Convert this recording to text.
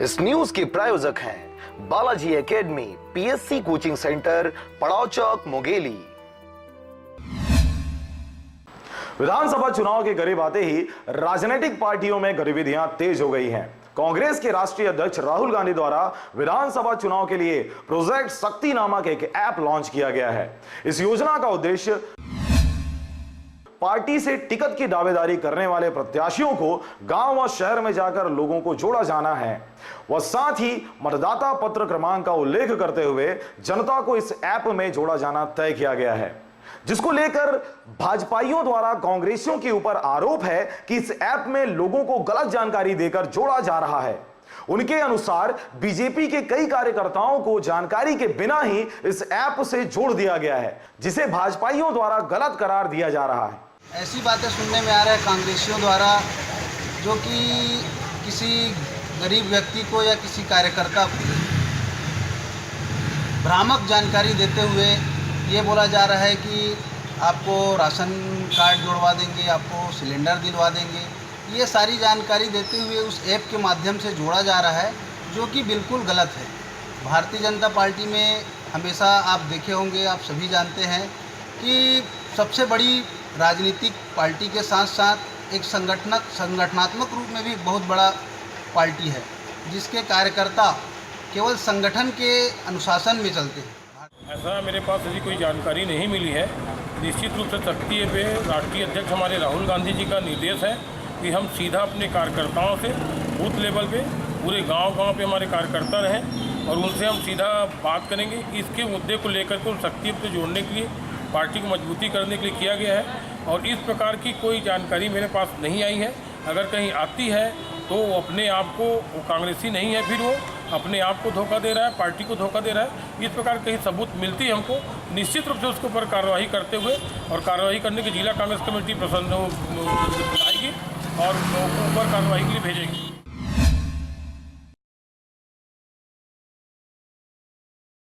इस न्यूज के प्रायोजक हैं Balaji academy, PSC coaching centre, पड़ाव चौक, मुंगेली। विधानसभा चुनाव के करीब आते ही राजनीतिक पार्टियों में गतिविधियां तेज हो गई हैं। कांग्रेस के राष्ट्रीय अध्यक्ष राहुल गांधी द्वारा विधानसभा चुनाव के लिए प्रोजेक्ट शक्ति नामक एक ऐप लॉन्च किया गया है। इस योजना का उद्देश्य पार्टी से टिकट की दावेदारी करने वाले प्रत्याशियों को गांव व शहर में जाकर लोगों को जोड़ा जाना है। वह साथ ही मतदाता पत्र क्रमांक का उल्लेख करते हुए जनता को इस ऐप में जोड़ा जाना तय किया गया है, जिसको लेकर भाजपाइयों द्वारा कांग्रेसियों के ऊपर आरोप है कि इस ऐप में लोगों को गलत जानकारी देकर जोड़ा जा रहा है। उनके अनुसार बीजेपी के कई कार्यकर्ताओं को जानकारी के बिना ही इस ऐप से जोड़ दिया गया है, जिसे भाजपाइयों द्वारा गलत करार दिया जा रहा है। ऐसी बातें सुनने में आ रहा है कांग्रेसियों द्वारा, जो कि किसी गरीब व्यक्ति को या किसी कार्यकर्ता को भ्रामक जानकारी देते हुए ये बोला जा रहा है कि आपको राशन कार्ड जुड़वा देंगे, आपको सिलेंडर दिलवा देंगे। ये सारी जानकारी देते हुए उस ऐप के माध्यम से जोड़ा जा रहा है, जो कि बिल्कुल गलत है। भारतीय जनता पार्टी में हमेशा आप देखे होंगे, आप सभी जानते हैं कि सबसे बड़ी राजनीतिक पार्टी के साथ साथ एक संगठनात्मक रूप में भी बहुत बड़ा पार्टी है, जिसके कार्यकर्ता केवल संगठन के अनुशासन में चलते हैं। ऐसा मेरे पास अभी कोई जानकारी नहीं मिली है। निश्चित रूप से शक्ति पे राष्ट्रीय अध्यक्ष हमारे राहुल गांधी जी का निर्देश है कि हम सीधा अपने कार्यकर्ताओं से बूथ लेवल पे पूरे गांव पे हमारे कार्यकर्ता रहें और उनसे हम सीधा बात करेंगे। इसके मुद्दे को लेकर के शक्ति पे जोड़ने के लिए, पार्टी को मजबूती करने के लिए किया गया है और इस प्रकार की कोई जानकारी मेरे पास नहीं आई है। अगर कहीं आती है तो अपने आप को, वो कांग्रेसी नहीं है, फिर वो अपने आप को धोखा दे रहा है, पार्टी को धोखा दे रहा है। इस प्रकार कहीं सबूत मिलती है हमको, निश्चित रूप से उसके ऊपर कार्रवाई करते हुए और कार्रवाई करने की जिला कांग्रेस कमेटी प्रसन्न बनाएगी और ऊपर कार्रवाई के लिए भेजेगी।